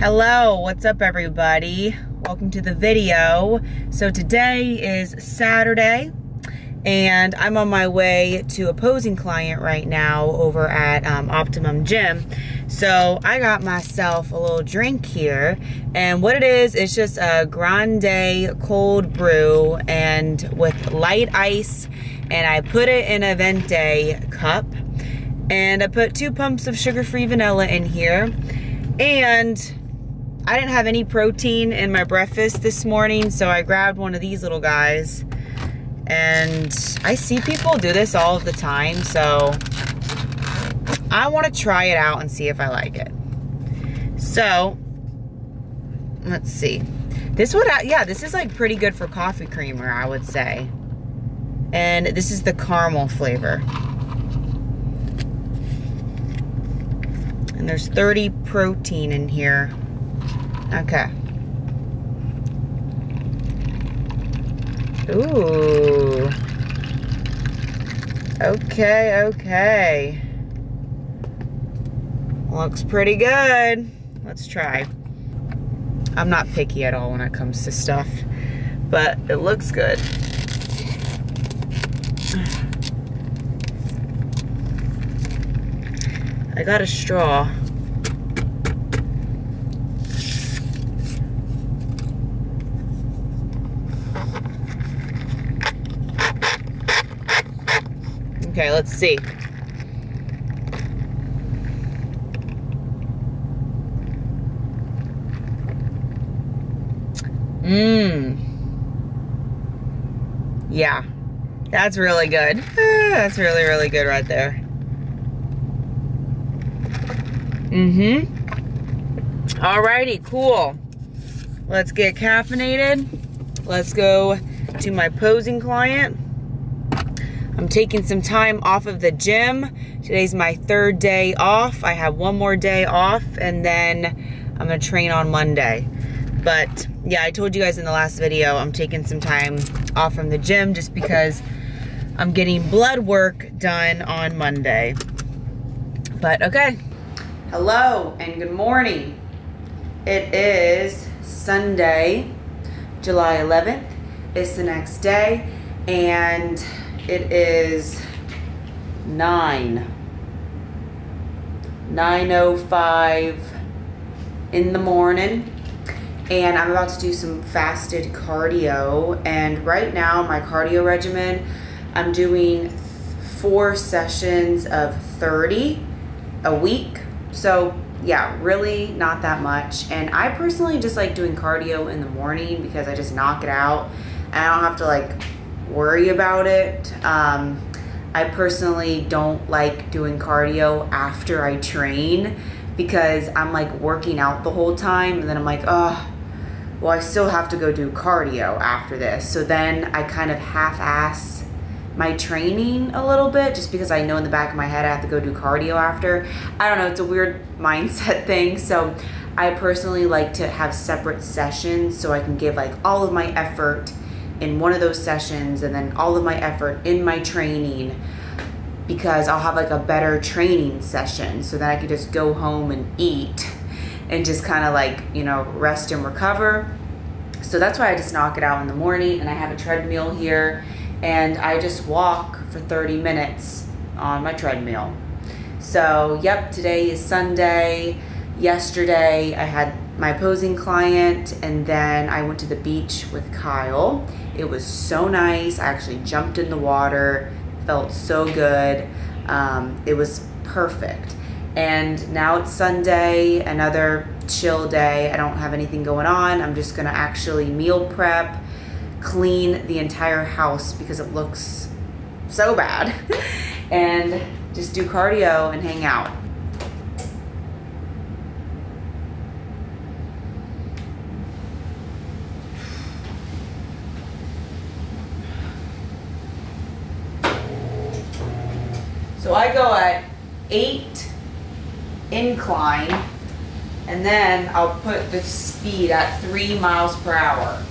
Hello, what's up everybody? Welcome to the video. So today is Saturday and I'm on my way to a posing client right now over at Optimum Gym. So I got myself a little drink here, and what it is, it's just a grande cold brew and with light ice, and I put it in a venti cup, and I put 2 pumps of sugar-free vanilla in here. And I didn't have any protein in my breakfast this morning, so I grabbed one of these little guys. And I see people do this all of the time, so I want to try it out and see if I like it. So, let's see. This would, yeah, this is like pretty good for coffee creamer, I would say. And this is the caramel flavor. And there's 30 protein in here. Okay. Ooh. Okay. Looks pretty good. Let's try. I'm not picky at all when it comes to stuff, but it looks good. I got a straw. Okay, let's see. Yeah, that's really good. That's really, really good right there. Alrighty, cool. Let's get caffeinated. Let's go to my posing client. I'm taking some time off of the gym. Today's my 3rd day off. I have 1 more day off, and then I'm gonna train on Monday. But yeah, I told you guys in the last video, I'm taking some time off from the gym just because I'm getting blood work done on Monday. But okay. Hello and good morning. It is Sunday, July 11th. It's the next day, and it is 9:05 in the morning, and I'm about to do some fasted cardio. And right now my cardio regimen, I'm doing 4 sessions of 30 a week. So yeah, really not that much. And I personally just like doing cardio in the morning because I just knock it out and I don't have to like worry about it. I personally don't like doing cardio after I train because I'm like working out the whole time, and then I'm like, oh, well, I still have to go do cardio after this. So then I kind of half-ass my training a little bit just because I know in the back of my head I have to go do cardio after. I don't know, it's a weird mindset thing. So I personally like to have separate sessions so I can give like all of my effort in one of those sessions and then all of my effort in my training, because I'll have like a better training session so that I can just go home and eat and just kind of like, you know, rest and recover. So that's why I just knock it out in the morning, and I have a treadmill here and I just walk for 30 minutes on my treadmill. So yep, today is Sunday. Yesterday I had my posing client, and then I went to the beach with Kyle. It was so nice. I actually jumped in the water, felt so good. It was perfect. And now it's Sunday, another chill day. I don't have anything going on. I'm just gonna actually meal prep, clean the entire house because it looks so bad, and just do cardio and hang out. So I go at 8 incline, and then I'll put the speed at 3 miles per hour.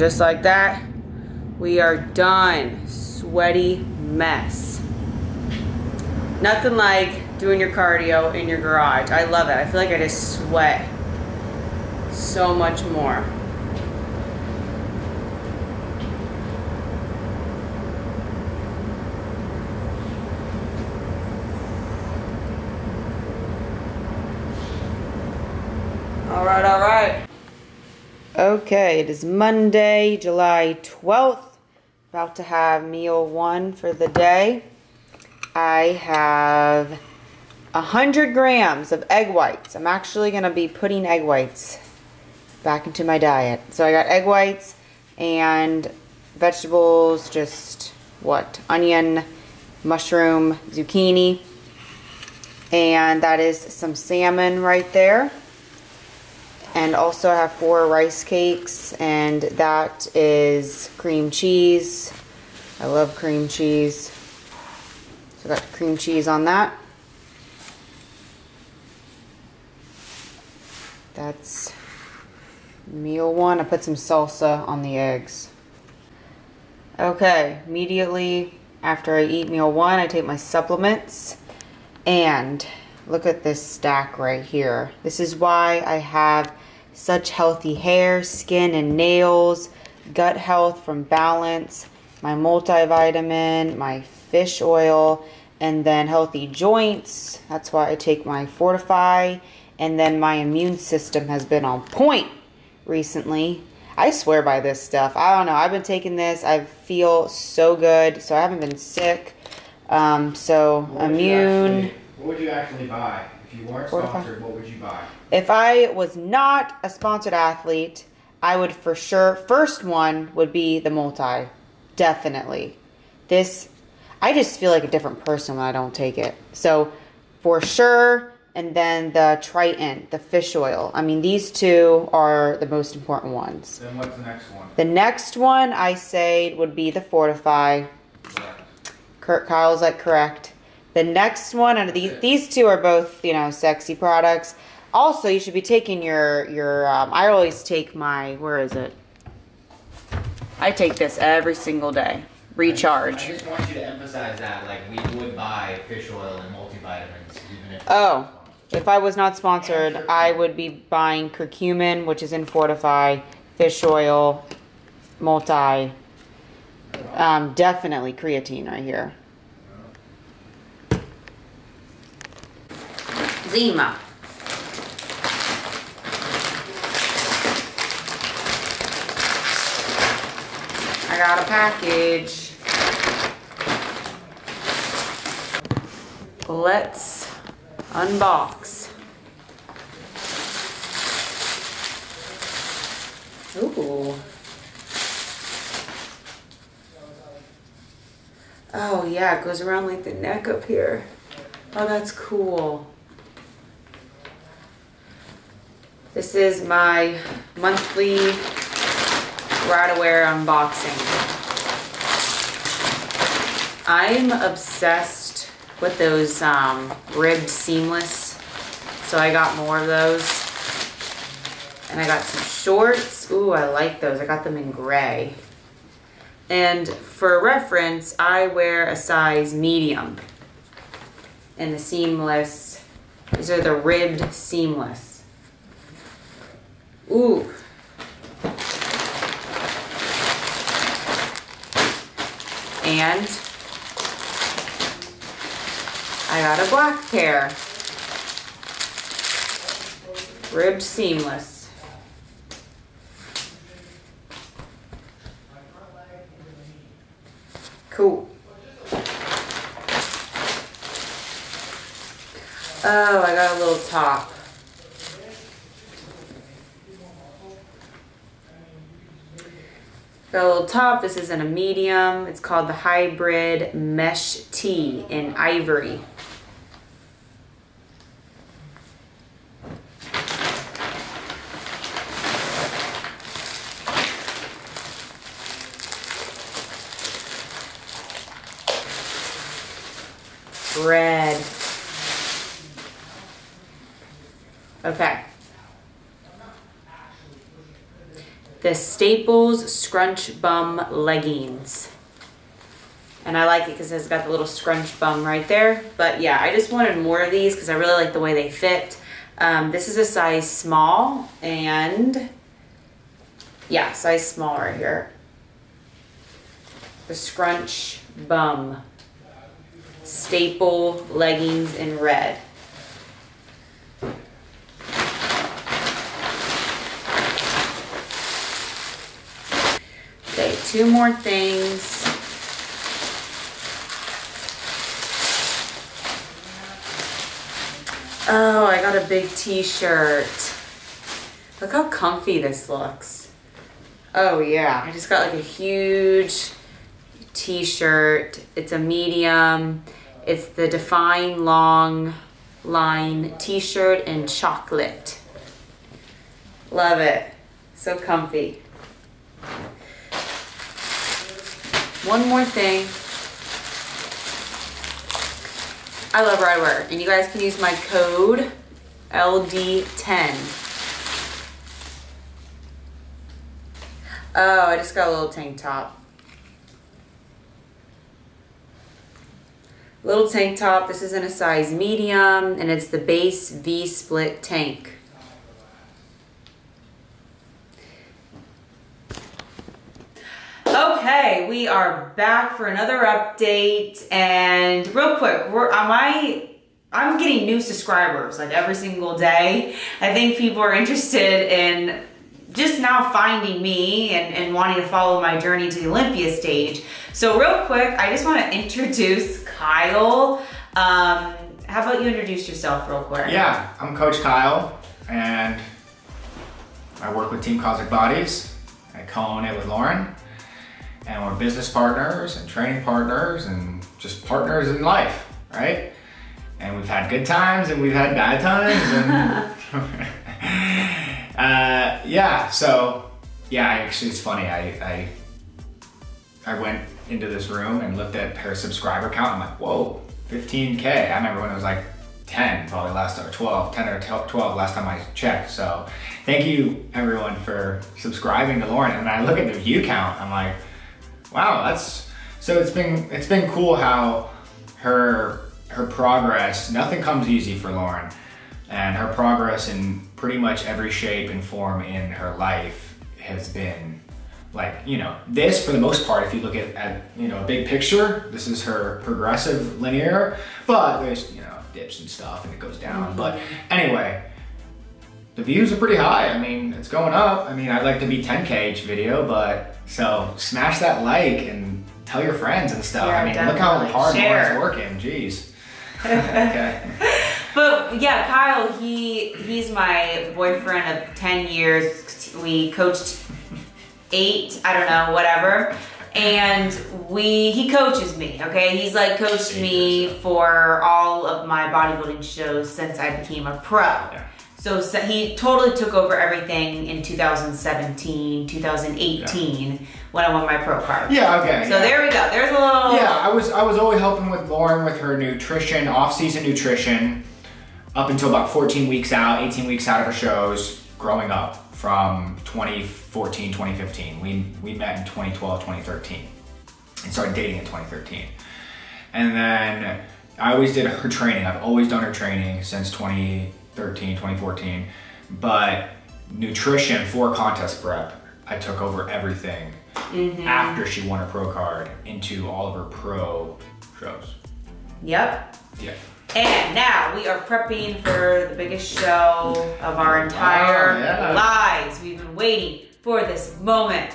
just like that, we are done. Sweaty mess. Nothing like doing your cardio in your garage. I love it. I feel like I just sweat so much more. All right, all right. Okay, it is Monday, July 12th. About to have meal one for the day. I have 100 grams of egg whites. I'm actually going to be putting egg whites back into my diet. So I got egg whites and vegetables, just what? Onion, mushroom, zucchini. And that is some salmon right there. And also I have 4 rice cakes, and that is cream cheese. I love cream cheese. So I got cream cheese on that. That's meal one. I put some salsa on the eggs. Okay, immediately after I eat meal one, I take my supplements, and look at this stack right here. This is why I have such healthy hair, skin, and nails, gut health from Balance, my multivitamin, my fish oil, and then healthy joints. That's why I take my Fortify, and then my immune system has been on point recently. I swear by this stuff. I don't know. I've been taking this. I feel so good. So I haven't been sick. So immune. What would you actually buy? If you weren't sponsored, what would you buy? If I was not a sponsored athlete, I would for sure, first one would be the multi. Definitely. This, I just feel like a different person when I don't take it. So for sure, and then the Triton, the fish oil. I mean, these two are the most important ones. Then what's the next one? The next one I say would be the Fortify. Correct. Kyle's like correct. The next one, and these two are both, you know, sexy products. Also, you should be taking your I always take my, where is it? I take this every single day. Recharge. I just want you to emphasize that, like, we would buy fish oil and multivitamins, even if... Oh, if I was not sponsored, I would be buying curcumin, which is in Fortify, fish oil, multi, definitely creatine right here. Zima. I got a package. Let's unbox. Ooh. Oh yeah, it goes around like the neck up here. Oh, that's cool. This is my monthly Ride-A-Wear unboxing. I'm obsessed with those ribbed seamless, so I got more of those. And I got some shorts. Ooh, I like those. I got them in gray. And for reference, I wear a size medium. And the seamless, these are the ribbed seamless. Ooh. And I got a black pair. Ribbed seamless. Cool. Oh, I got a little top. Got a little top. This is in a medium. It's called the Hybrid Mesh Tee in ivory. Red. Okay. the Staples Scrunch Bum Leggings. And I like it because it's got the little scrunch bum right there. But yeah, I just wanted more of these because I really like the way they fit. This is a size small, and yeah, size small right here. The Scrunch Bum Staple Leggings in red. Okay, 2 more things. Oh, I got a big t-shirt. Look how comfy this looks. Oh yeah, I just got like a huge t-shirt. It's a medium. It's the Define Long Line t-shirt in chocolate. Love it. So comfy. One more thing. I love Redwear, and you guys can use my code LD10. Oh, I just got a little tank top. Little tank top. This is in a size medium, and it's the base V-split tank. Okay, we are back for another update, and real quick, I'm getting new subscribers like every single day. I think people are interested in just now finding me and wanting to follow my journey to the Olympia stage. So real quick, I just want to introduce Kyle. How about you introduce yourself real quick? Yeah, I'm Coach Kyle, and I work with TeamCosmicBodies. I co-own it with Lauren. And we're business partners and training partners and just partners in life, right? And we've had good times and we've had bad times. And actually it's funny. I went into this room and looked at her subscriber count. I'm like, whoa, 15K. I remember when it was like 10, probably last time, or 12, 10 or 12 last time I checked. So thank you everyone for subscribing to Lauren. And I look at the view count, I'm like, wow, it's been cool how her progress, nothing comes easy for Lauren, and her progress in pretty much every shape and form in her life has been like, you know, this for the most part, if you look at you know, a big picture, this is her progressive linear, but there's, you know, dips and stuff and it goes down. But anyway, the views are pretty high. I mean, it's going up. I mean, I'd like to be 10K each video, but so smash that like and tell your friends and stuff. Yeah, I mean, definitely. Look how hard Lauren's working. Jeez. Okay. But yeah, Kyle, he's my boyfriend of 10 years. We coached 8, I don't know, whatever. And he coaches me, okay? He's like coached me for all of my bodybuilding shows since I became a pro. Yeah. So he totally took over everything in 2017, 2018 when I won my pro card. Yeah, okay. So there we go. There's a little... Yeah, I was always helping with Lauren with her nutrition, off-season nutrition, up until about 14 weeks out, 18 weeks out of her shows, growing up from 2014, 2015. We met in 2012, 2013 and started dating in 2013. And then I always did her training. I've always done her training since 2013, 2014, but nutrition for contest prep, I took over everything after she won her pro card into all of her pro shows. Yep. Yeah. And now we are prepping for the biggest show of our entire lives. We've been waiting for this moment.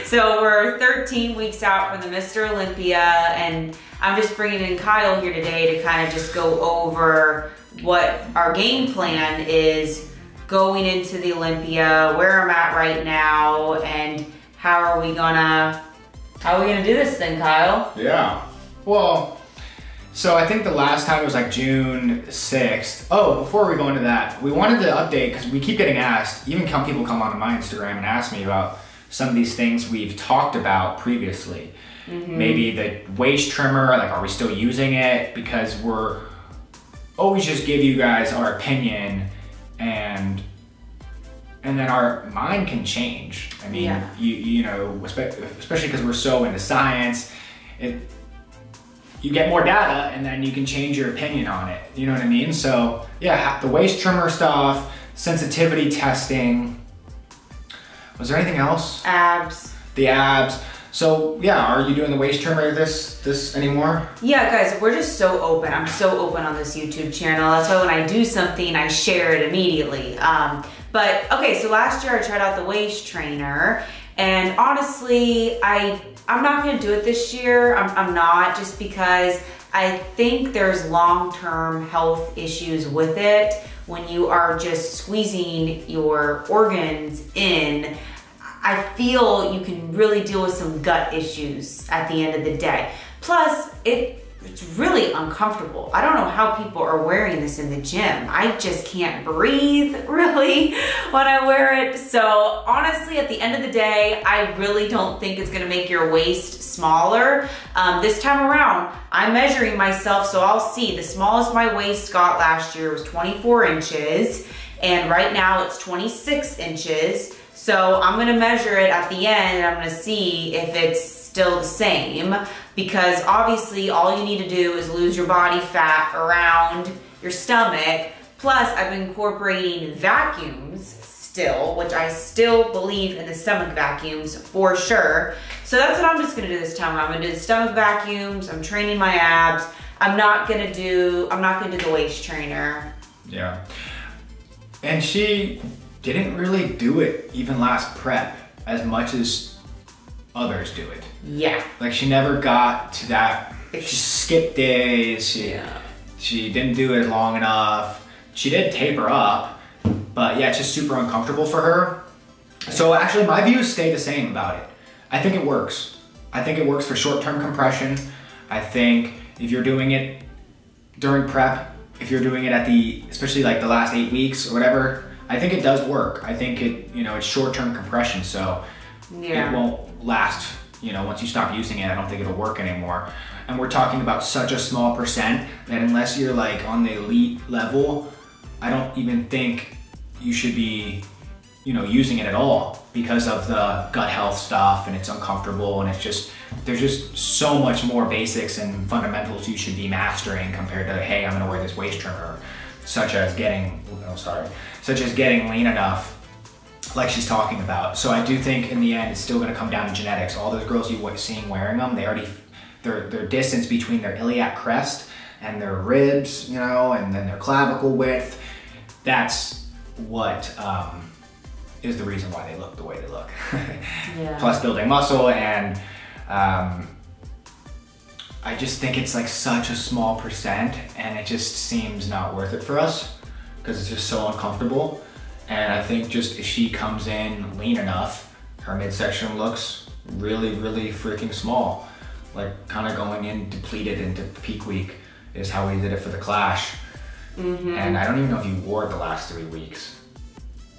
So we're 13 weeks out from the Mr. Olympia, and I'm just bringing in Kyle here today to kind of just go over what our game plan is going into the Olympia, where I'm at right now, and how are we gonna do this thing, Kyle? Yeah. Well, so I think the last time it was like June 6th. Oh, before we go into that, we wanted to update because we keep getting asked, even people come onto my Instagram and ask me about some of these things we've talked about previously. Maybe the waist trimmer, like are we still using it? Because we're always just give you guys our opinion and and then our mind can change. I mean, Yeah. you know, especially because we're so into science, you get more data and then you can change your opinion on it. You know what I mean? So yeah, the waist trimmer stuff, sensitivity testing. Was there anything else? Abs. The abs. So yeah, are you doing the waist trimmer this anymore? Yeah, guys, we're just so open. I'm so open on this YouTube channel. That's why when I do something, I share it immediately. But okay, so last year I tried out the waist trainer, and honestly, I'm not gonna do it this year. I'm not, just because I think there's long-term health issues with it when you are just squeezing your organs in. I feel you can really deal with some gut issues at the end of the day. Plus, it's really uncomfortable. I don't know how people are wearing this in the gym. I just can't breathe, really, when I wear it. So honestly, at the end of the day, I really don't think it's gonna make your waist smaller. This time around, I'm measuring myself, so I'll see. The smallest my waist got last year was 24 inches, and right now it's 26 inches. So I'm gonna measure it at the end, and I'm gonna see if it's still the same, because obviously all you need to do is lose your body fat around your stomach. Plus, I've been incorporating vacuums still, which I still believe in the stomach vacuums for sure. So that's what I'm just gonna do this time. I'm gonna do the stomach vacuums, I'm training my abs. I'm not gonna do the waist trainer. Yeah. And she didn't really do it even last prep as much as others do it. Yeah. Like she never got to that. She skipped days. She didn't do it long enough. She did taper up, but yeah, it's just super uncomfortable for her. So actually my views stay the same about it. I think it works. I think it works for short-term compression. I think if you're doing it during prep, if you're doing it at especially like the last 8 weeks or whatever, I think it does work. I think it's short-term compression, so it won't last, once you stop using it, I don't think it'll work anymore. And we're talking about such a small percent that unless you're like on the elite level, I don't even think you should be, using it at all because of the gut health stuff, and it's uncomfortable, and there's just so much more basics and fundamentals you should be mastering compared to, hey, I'm gonna wear this waist trimmer, such as getting lean enough, like she's talking about. So I do think in the end, it's still gonna come down to genetics. All those girls you're seeing wearing them, their distance between their iliac crest and their ribs, and then their clavicle width, that's what is the reason why they look the way they look. Yeah. Plus building muscle, and I just think it's like such a small percent, and it just seems not worth it for us because it's just so uncomfortable. And I think just if she comes in lean enough, her midsection looks really, really freaking small. Like kind of going in depleted into peak week is how we did it for the Clash. Mm-hmm. And I don't even know if you wore it the last 3 weeks.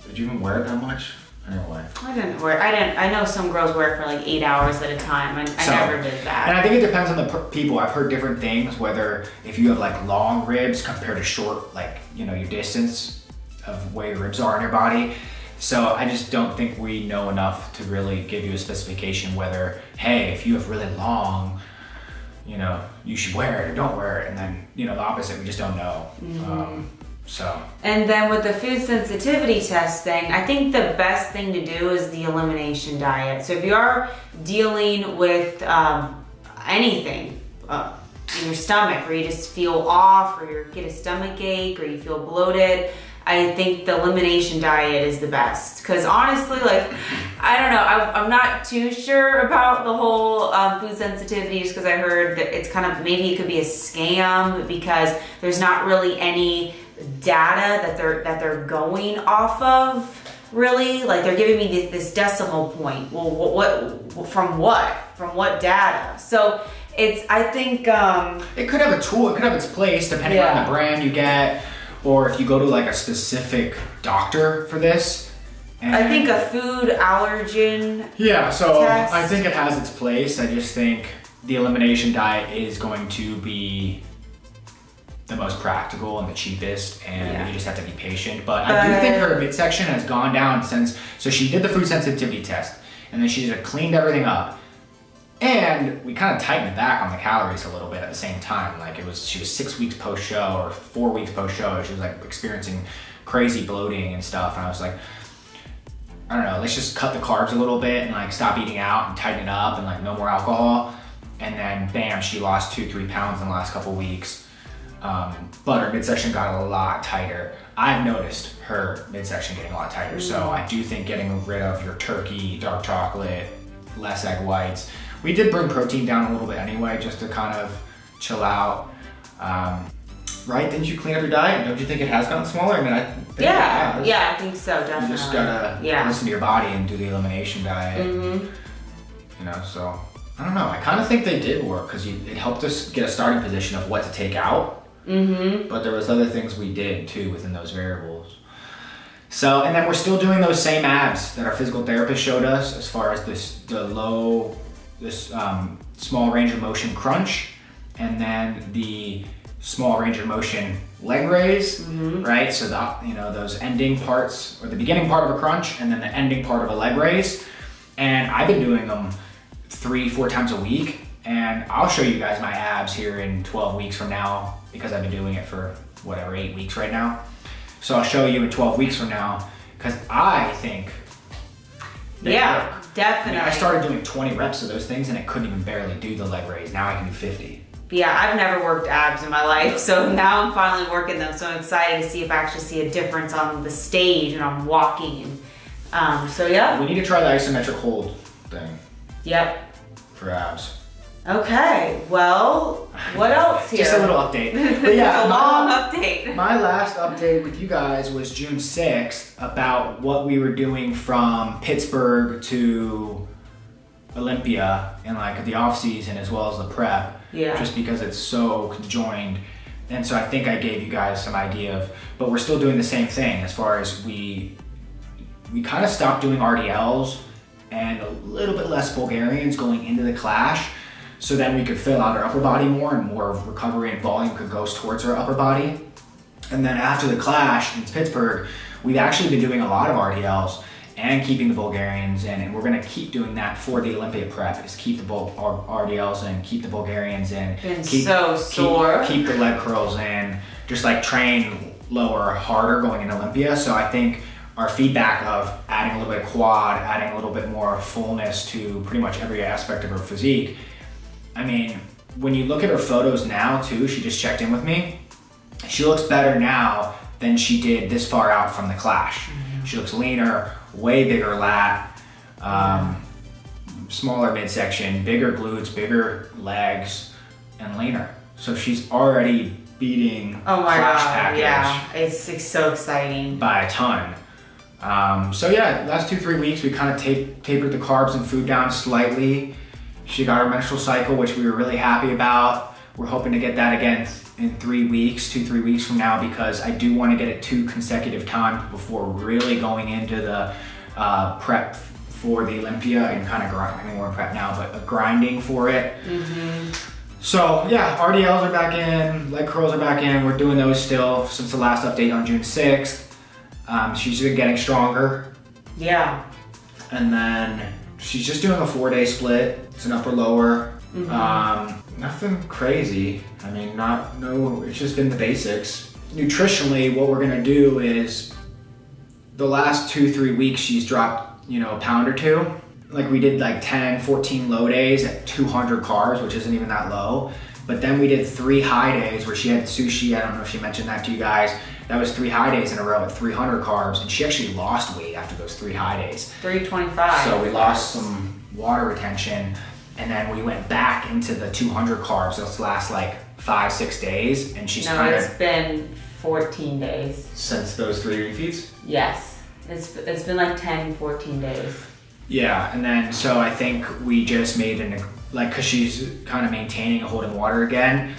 Did you even wear it that much? Anyway. I didn't wear it. I know some girls wear it for like 8 hours at a time. I never did that. And I think it depends on the people. I've heard different things, whether if you have like long ribs compared to short, like, your distance of where your ribs are in your body. So I just don't think we know enough to really give you a specification whether, hey, if you have really long, you should wear it or don't wear it. And then, the opposite, we just don't know. Mm-hmm. So. And then with the food sensitivity testing, I think the best thing to do is the elimination diet. So if you are dealing with anything in your stomach, or you just feel off, or you get a stomach ache, or you feel bloated, I think the elimination diet is the best. Because honestly, like, I don't know, I'm not too sure about the whole food sensitivity, just because I heard that it's kind of, maybe it could be a scam because there's not really any data that they're going off of, really. Like, they're giving me this decimal point. Well, from what data? So I think it could have a tool, it could have its place depending on the brand you get, or if you go to like a specific doctor for this. And I think a food allergen test. I think it has its place. I just think the elimination diet is going to be the most practical and the cheapest, and you just have to be patient. But I do think her midsection has gone down since, so she did the food sensitivity test, and then she just cleaned everything up. And we kind of tightened back on the calories a little bit at the same time. Like she was 6 weeks post-show or 4 weeks post-show. She was like experiencing crazy bloating and stuff. And I was like, I don't know, let's just cut the carbs a little bit and like stop eating out and tighten it up and like no more alcohol. And then bam, she lost 2-3 pounds in the last couple weeks. But her midsection got a lot tighter. I've noticed her midsection getting a lot tighter. So I do think getting rid of your turkey, dark chocolate, less egg whites. We did bring protein down a little bit anyway, just to kind of chill out. Right? Didn't you clean up your diet? Don't you think it has gotten smaller? I mean, I think it has. Yeah, I think so, definitely. You just gotta listen to your body and do the elimination diet. You know, so I don't know. I kind of think they did work because it helped us get a starting position of what to take out. But there was other things we did too within those variables. So, and then we're still doing those same abs that our physical therapist showed us as far as this small range of motion crunch, and then the small range of motion leg raise, right? So those ending parts, or the beginning part of a crunch and then the ending part of a leg raise. And I've been doing them 3-4 times a week, and I'll show you guys my abs here in 12 weeks from now, because I've been doing it for whatever, 8 weeks right now. So I'll show you in 12 weeks from now, because I think they work. Definitely. I mean, I started doing 20 reps of those things and I couldn't even barely do the leg raise. Now I can do 50. Yeah, I've never worked abs in my life, so now I'm finally working them. So I'm excited to see if I actually see a difference on the stage and I'm walking. So yeah. We need to try the isometric hold thing. Yep. For abs. Okay, well, what else here? Just a little update. But yeah, a long update. My last update with you guys was June 6th about what we were doing from Pittsburgh to Olympia in like the off season as well as the prep. Yeah. Just because it's so conjoined. And so I think I gave you guys some idea of, but we're still doing the same thing as far as we kind of stopped doing RDLs and a little bit less Bulgarians going into the clash. So then we could fill out our upper body more and more of recovery and volume could go towards our upper body. And then after the clash in Pittsburgh, we've actually been doing a lot of RDLs and keeping the Bulgarians in, and we're gonna keep doing that for the Olympia prep, is keep the RDLs in, keep the Bulgarians in. Keep the leg curls in, just like train lower, harder going into Olympia. So I think our feedback of adding a little bit of quad, adding a little bit more fullness to pretty much every aspect of her physique. I mean, when you look at her photos now too, she just checked in with me. She looks better now than she did this far out from the clash. She looks leaner, way bigger lat, smaller midsection, bigger glutes, bigger legs, and leaner. So she's already beating clash package. Yeah, it's so exciting. By a ton. So yeah, last 2-3 weeks we kind of tapered the carbs and food down slightly. She got her menstrual cycle, which we were really happy about. We're hoping to get that again in 3 weeks, 2-3 weeks from now, because I do want to get it 2 consecutive times before really going into the prep for the Olympia and kind of grinding. I mean, we're in prep now, but grinding for it. So yeah, RDLs are back in, leg curls are back in. We're doing those still since the last update on June 6th. She's been getting stronger. Yeah. And then she's just doing a 4-day split. It's an upper lower. Nothing crazy. I mean, it's just been the basics. Nutritionally, what we're gonna do is the last 2-3 weeks she's dropped, a pound or 2. Like we did like 10, 14 low days at 200 carbs, which isn't even that low. But then we did 3 high days where she had sushi. I don't know if she mentioned that to you guys. That was 3 high days in a row at 300 carbs, and she actually lost weight after those 3 high days. 325. So we lost some water retention, and then we went back into the 200 carbs those last like 5-6 days, and she's it's been 14 days. Since those 3 refeeds? Yes, it's been like 10-14 days. Yeah, and then so I think we just made cause she's kind of maintaining and holding water again.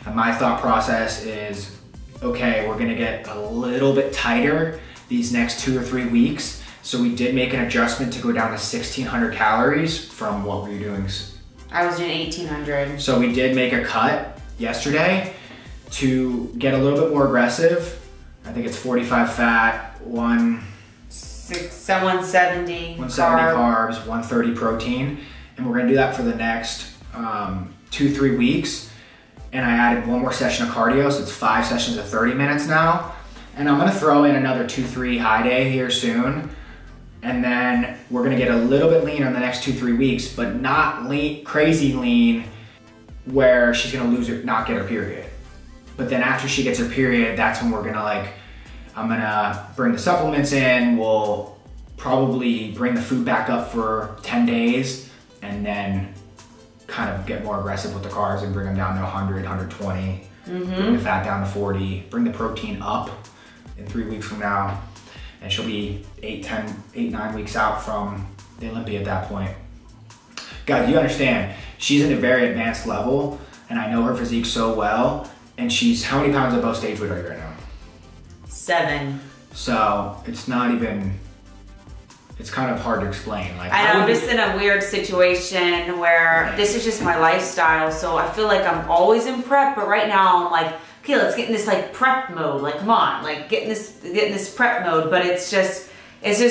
And my thought process is, okay, we're gonna get a little bit tighter these next 2 or 3 weeks. So we did make an adjustment to go down to 1,600 calories from what were you doing? I was doing 1,800. So we did make a cut yesterday. to get a little bit more aggressive. I think it's 45 fat, 170 carbs, 130 protein. And we're gonna do that for the next 2-3 weeks. And I added one more session of cardio, so it's 5 sessions of 30 minutes now. And I'm gonna throw in another 2-3 high day here soon. And then we're gonna get a little bit leaner in the next 2-3 weeks, but not lean, crazy lean, where she's gonna not get her period. But then after she gets her period, that's when we're gonna I'm gonna bring the supplements in, we'll probably bring the food back up for 10 days, and then kind of get more aggressive with the carbs and bring them down to 100, 120, bring the fat down to 40, bring the protein up in 3 weeks from now. And she'll be 8-9 weeks out from the Olympia at that point. Guys, you understand, she's at a very advanced level, and I know her physique so well, and she's, how many pounds above stage weight are you right now? 7. So it's not even, it's kind of hard to explain. Like, I know, I'm just in a weird situation where this is just my lifestyle, so I feel like I'm always in prep, but right now I'm like, okay, let's get in this prep mode. Like, come on, get in this prep mode. But it's just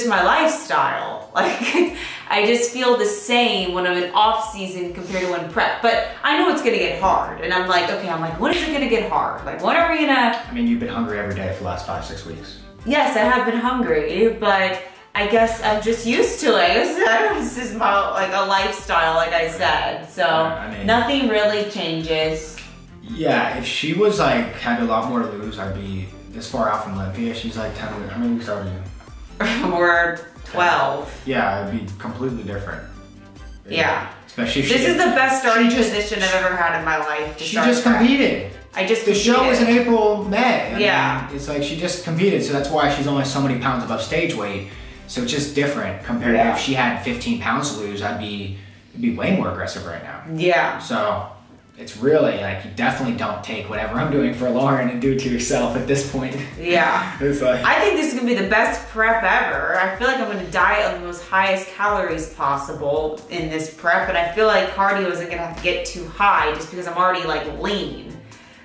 my lifestyle. Like, I just feel the same when I'm in off season compared to when prep. But I know it's gonna get hard, and I'm like, okay, when is it gonna get hard? Like, when are we gonna? I mean, you've been hungry every day for the last 5-6 weeks. Yes, I have been hungry, but I guess I'm just used to it. This is my a lifestyle, like I said. So nothing really changes. Yeah, if she was had a lot more to lose, I'd be this far out from Olympia. She's 10 weeks. How many weeks are you? We're 12. Yeah, it'd be completely different. Yeah. Especially if this is the best starting position I've ever had in my life. She just competed. The show was in April, May. Yeah. It's she just competed, so that's why she's only so many pounds above stage weight. So it's just different compared to if she had 15 pounds to lose, it'd be way more aggressive right now. Yeah. So it's really you definitely don't take whatever I'm doing for Lauren and do it to yourself at this point. Yeah. It's I think this is gonna be the best prep ever. I feel like I'm gonna diet on the most highest calories possible in this prep, and I feel like cardio isn't gonna have to get too high just because I'm already lean.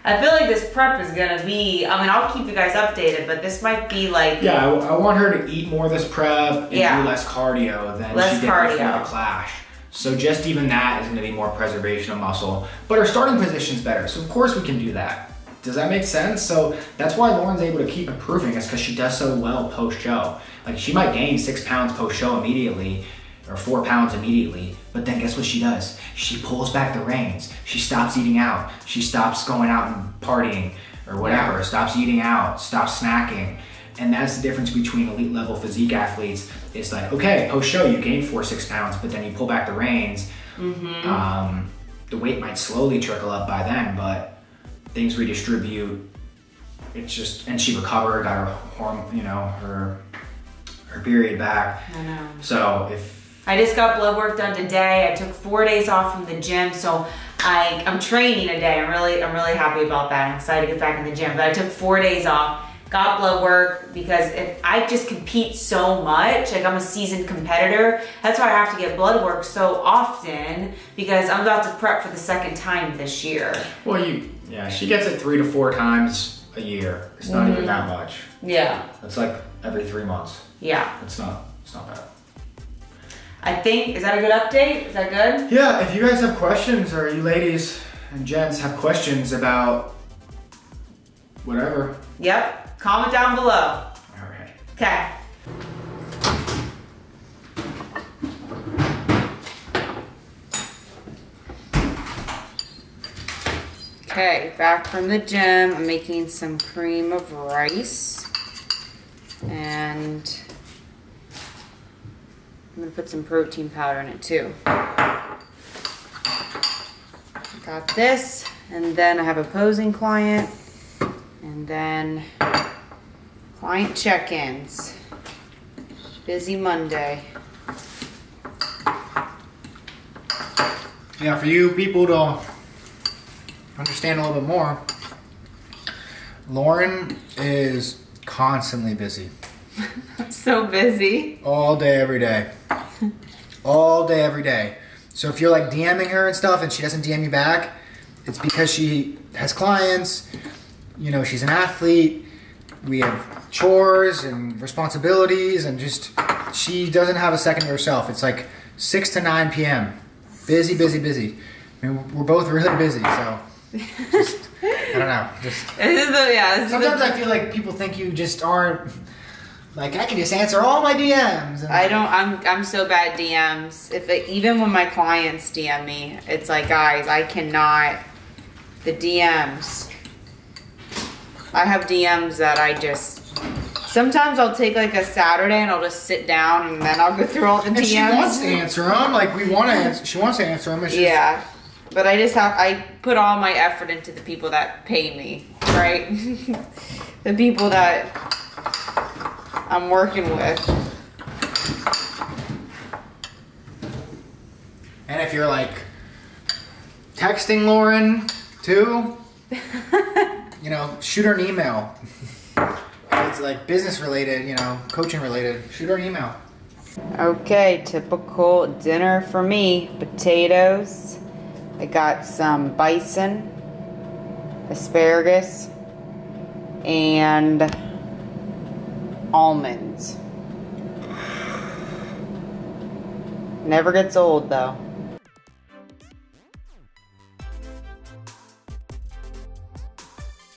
I feel like this prep is gonna be, I'll keep you guys updated, but this might be Yeah, I want her to eat more this prep and do less cardio than she did before the clash. So just even that is gonna be more preservation of muscle. But her starting position's better, so of course we can do that. Does that make sense? So that's why Lauren's able to keep improving, is because she does so well post-show. She might gain 6 pounds post-show immediately, or 4 pounds immediately, but then guess what she does? She pulls back the reins. She stops eating out. She stops going out and partying or whatever, stops eating out, stops snacking. And that's the difference between elite level physique athletes. Is okay, post-show you gain 4-6 pounds, but then you pull back the reins. The weight might slowly trickle up by then, but things redistribute. It's just, and she recovered, got her her period back. I know. So if I just got blood work done today. I took 4 days off from the gym, so I'm training a day. I'm really happy about that. I'm excited to get back in the gym. But I took 4 days off, got blood work, because if I just compete so much, I'm a seasoned competitor. That's why I have to get blood work so often, because I'm about to prep for the 2nd time this year. Well, she gets it 3 to 4 times a year. It's not even that much. Yeah. It's every 3 months. Yeah. It's not bad. I think, is that a good update? Is that good? Yeah, if you guys have questions, or you ladies and gents have questions about whatever. Yep, comment down below. All right. Okay. Okay, back from the gym. I'm making some cream of rice. And I'm gonna put some protein powder in it too. Got this, and then I have a posing client, and then client check-ins. Busy Monday. Yeah, for you people to understand a little bit more, Lauren is constantly busy. So busy. All day, every day. All day, every day. So if you're DMing her and stuff and she doesn't DM you back, it's because she has clients you know, she's an athlete. We have chores and responsibilities, and just she doesn't have a second to herself. It's like 6 to 9 p.m. Busy, busy, busy. I mean, we're both really busy, so just, I don't know. Just sometimes I feel like people think you just aren't. Like, I can just answer all my DMs. And I don't. I'm so bad at DMs. Even when my clients DM me, it's like, guys, I cannot. The DMs. I have DMs that I just. Sometimes I'll take like a Saturday and I'll just sit down and then I'll go through all the DMs. And she wants to answer them. Like, we want to answer. She wants to answer them. Yeah, but I put all my effort into the people that pay me, right? The people that I'm working with. And if you're like texting Lauren too, you know, shoot her an email. It's like business related, you know, coaching related. Shoot her an email. Okay, typical dinner for me. Potatoes. I got some bison, asparagus, and almonds. Never gets old though.